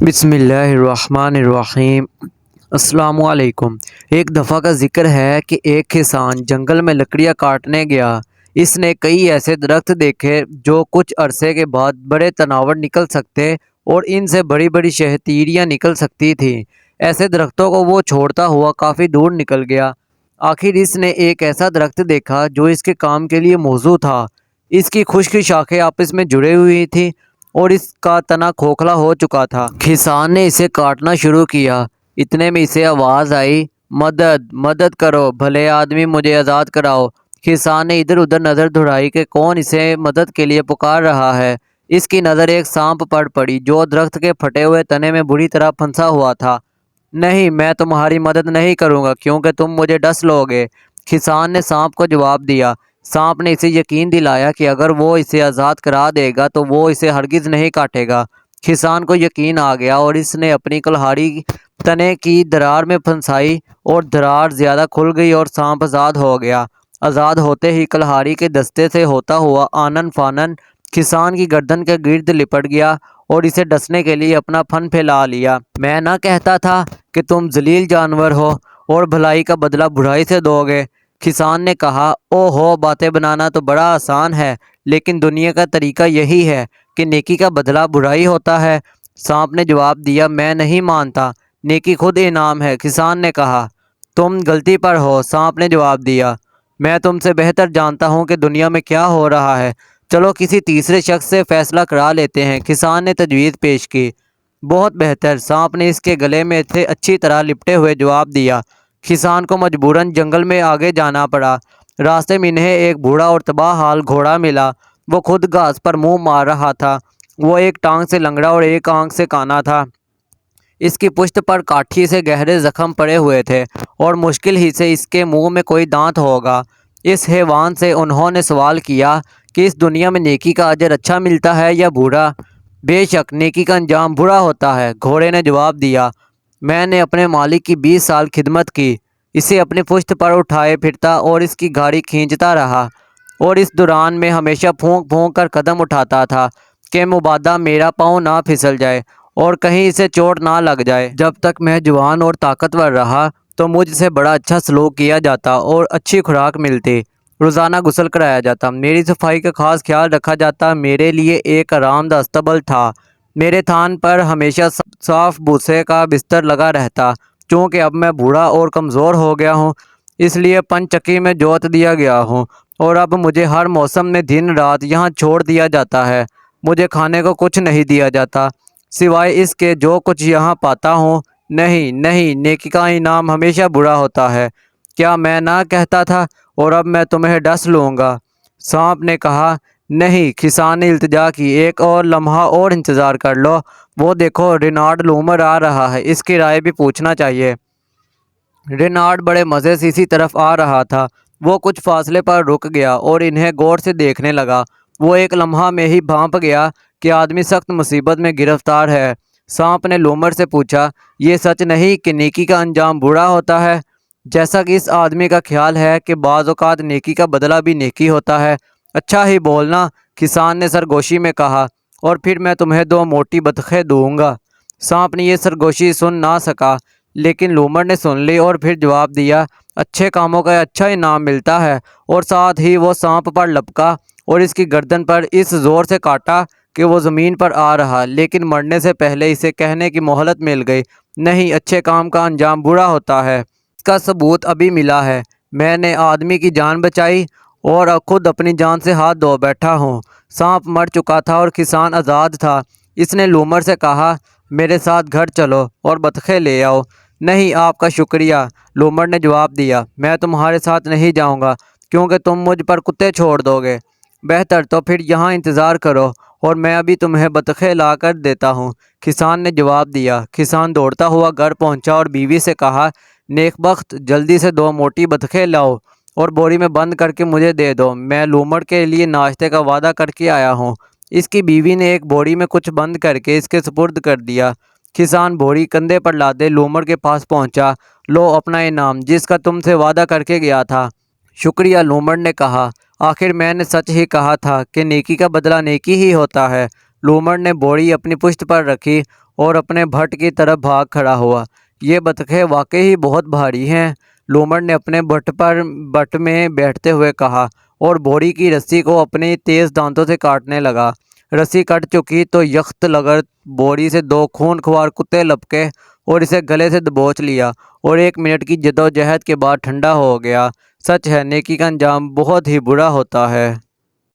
بسم اللہ الرحمن الرحیم۔ السلام علیکم۔ ایک دفعہ کا ذکر ہے کہ ایک کسان جنگل میں لکڑیاں کاٹنے گیا۔ اس نے کئی ایسے درخت دیکھے جو کچھ عرصے کے بعد بڑے تناور نکل سکتے اور ان سے بڑی بڑی شہتیریاں نکل سکتی تھیں۔ ایسے درختوں کو وہ چھوڑتا ہوا کافی دور نکل گیا۔ آخر اس نے ایک ایسا درخت دیکھا جو اس کے کام کے لیے موزوں تھا۔ اس کی خشک شاخیں آپس میں جڑی ہوئی تھیں اور اس کا تنا کھوکھلا ہو چکا تھا۔ کسان نے اسے کاٹنا شروع کیا۔ اتنے میں اسے آواز آئی، مدد مدد کرو، بھلے آدمی مجھے آزاد کراؤ۔ کسان نے ادھر ادھر نظر دوڑائی کہ کون اسے مدد کے لیے پکار رہا ہے۔ اس کی نظر ایک سانپ پر پڑی جو درخت کے پھٹے ہوئے تنے میں بری طرح پھنسا ہوا تھا۔ نہیں، میں تمہاری مدد نہیں کروں گا کیونکہ تم مجھے ڈس لو گے، کسان نے سانپ کو جواب دیا۔ سانپ نے اسے یقین دلایا کہ اگر وہ اسے آزاد کرا دے گا تو وہ اسے ہرگز نہیں کاٹے گا۔ کسان کو یقین آ گیا اور اس نے اپنی کلہاڑی تنے کی درار میں پھنسائی اور درار زیادہ کھل گئی اور سانپ آزاد ہو گیا۔ آزاد ہوتے ہی کلہاڑی کے دستے سے ہوتا ہوا آنن فانن کسان کی گردن کے گرد لپٹ گیا اور اسے ڈسنے کے لیے اپنا پھن پھیلا لیا۔ میں نہ کہتا تھا کہ تم ذلیل جانور ہو اور بھلائی کا بدلہ برائی سے دو گے، کسان نے کہا۔ او ہو، باتیں بنانا تو بڑا آسان ہے لیکن دنیا کا طریقہ یہی ہے کہ نیکی کا بدلہ برائی ہوتا ہے۔ سانپ نے جواب دیا، میں نہیں مانتا، نیکی خود انعام ہے، کسان نے کہا۔ تم غلطی پر ہو، سانپ نے جواب دیا، میں تم سے بہتر جانتا ہوں کہ دنیا میں کیا ہو رہا ہے، چلو کسی تیسرے شخص سے فیصلہ کرا لیتے ہیں، کسان نے تجویز پیش کی۔ بہت بہتر، سانپ نے اس کے گلے میں سے اچھی طرح لپٹے ہوئے جواب دیا۔ کسان کو مجبوراً جنگل میں آگے جانا پڑا۔ راستے میں انہیں ایک بوڑھا اور تباہ حال گھوڑا ملا۔ وہ خود گھاس پر منہ مار رہا تھا۔ وہ ایک ٹانگ سے لنگڑا اور ایک آنکھ سے کانا تھا۔ اس کی پشت پر کاٹھی سے گہرے زخم پڑے ہوئے تھے اور مشکل ہی سے اس کے منہ میں کوئی دانت ہوگا۔ اس حیوان سے انہوں نے سوال کیا کہ اس دنیا میں نیکی کا اجر اچھا ملتا ہے یا برا؟ بے شک نیکی کا انجام برا ہوتا ہے، گھوڑے نے جواب دیا۔ میں نے اپنے مالک کی 20 سال خدمت کی، اسے اپنی پشت پر اٹھائے پھرتا اور اس کی گاڑی کھینچتا رہا اور اس دوران میں ہمیشہ پھونک پھونک کر قدم اٹھاتا تھا کہ مبادا میرا پاؤں نہ پھسل جائے اور کہیں اسے چوٹ نہ لگ جائے۔ جب تک میں جوان اور طاقتور رہا تو مجھ سے بڑا اچھا سلوک کیا جاتا اور اچھی خوراک ملتی، روزانہ غسل کرایا جاتا، میری صفائی کا خاص خیال رکھا جاتا، میرے لیے ایک آرام دہ استبل تھا، میرے تھان پر ہمیشہ صاف بھوسے کا بستر لگا رہتا۔ چونکہ اب میں بوڑھا اور کمزور ہو گیا ہوں اس لیے پن چکی میں جوت دیا گیا ہوں اور اب مجھے ہر موسم میں دن رات یہاں چھوڑ دیا جاتا ہے۔ مجھے کھانے کو کچھ نہیں دیا جاتا سوائے اس کے جو کچھ یہاں پاتا ہوں۔ نہیں نہیں، نیکی کا انعام ہمیشہ برا ہوتا ہے، کیا میں نہ کہتا تھا؟ اور اب میں تمہیں ڈس لوں گا، سانپ نے کہا۔ نہیں، کسان نے التجا کی، ایک اور لمحہ اور انتظار کر لو، وہ دیکھو رینارڈ لومر آ رہا ہے، اس کی رائے بھی پوچھنا چاہیے۔ رینارڈ بڑے مزے سے اسی طرف آ رہا تھا۔ وہ کچھ فاصلے پر رک گیا اور انہیں غور سے دیکھنے لگا۔ وہ ایک لمحہ میں ہی بھانپ گیا کہ آدمی سخت مصیبت میں گرفتار ہے۔ سانپ نے لومر سے پوچھا، یہ سچ نہیں کہ نیکی کا انجام برا ہوتا ہے؟ جیسا کہ اس آدمی کا خیال ہے کہ بعض اوقات نیکی کا بدلہ بھی نیکی ہوتا ہے۔ اچھا ہی بولنا، کسان نے سرگوشی میں کہا، اور پھر میں تمہیں 2 موٹی بطخیں دوں گا۔ سانپ نے یہ سرگوشی سن نہ سکا لیکن لومر نے سن لی اور پھر جواب دیا، اچھے کاموں کا اچھا انعام ملتا ہے، اور ساتھ ہی وہ سانپ پر لپکا اور اس کی گردن پر اس زور سے کاٹا کہ وہ زمین پر آ رہا، لیکن مرنے سے پہلے اسے کہنے کی مہلت مل گئی، نہیں، اچھے کام کا انجام برا ہوتا ہے۔ اس کا ثبوت ابھی ملا ہے، میں نے آدمی کی جان بچائی اور خود اپنی جان سے ہاتھ دھو بیٹھا ہوں۔ سانپ مر چکا تھا اور کسان آزاد تھا۔ اس نے لومر سے کہا، میرے ساتھ گھر چلو اور بطخیں لے آؤ۔ نہیں، آپ کا شکریہ، لومر نے جواب دیا، میں تمہارے ساتھ نہیں جاؤں گا کیونکہ تم مجھ پر کتے چھوڑ دو گے۔ بہتر تو پھر یہاں انتظار کرو اور میں ابھی تمہیں بطخیں لا کر دیتا ہوں، کسان نے جواب دیا۔ کسان دوڑتا ہوا گھر پہنچا اور بیوی سے کہا، نیک بخت، جلدی سے 2 موٹی بطخیں لاؤ اور بوری میں بند کر کے مجھے دے دو، میں لومر کے لیے ناشتے کا وعدہ کر کے آیا ہوں۔ اس کی بیوی نے ایک بوری میں کچھ بند کر کے اس کے سپرد کر دیا۔ کسان بوری کندھے پر لادے لومر کے پاس پہنچا، لو اپنا انعام جس کا تم سے وعدہ کر کے گیا تھا۔ شکریہ، لومر نے کہا، آخر میں نے سچ ہی کہا تھا کہ نیکی کا بدلہ نیکی ہی ہوتا ہے۔ لومر نے بوری اپنی پشت پر رکھی اور اپنے بھٹ کی طرف بھاگ کھڑا ہوا۔ یہ بطخیں واقعی ہی بہت بھاری ہیں، لومڑ نے اپنے بٹ میں بیٹھتے ہوئے کہا، اور بوری کی رسی کو اپنی تیز دانتوں سے کاٹنے لگا۔ رسی کٹ چکی تو یخت لگت بوری سے دو خونخوار کتے لپکے اور اسے گلے سے دبوچ لیا، اور 1 منٹ کی جدوجہد کے بعد ٹھنڈا ہو گیا۔ سچ ہے، نیکی کا انجام بہت ہی برا ہوتا ہے۔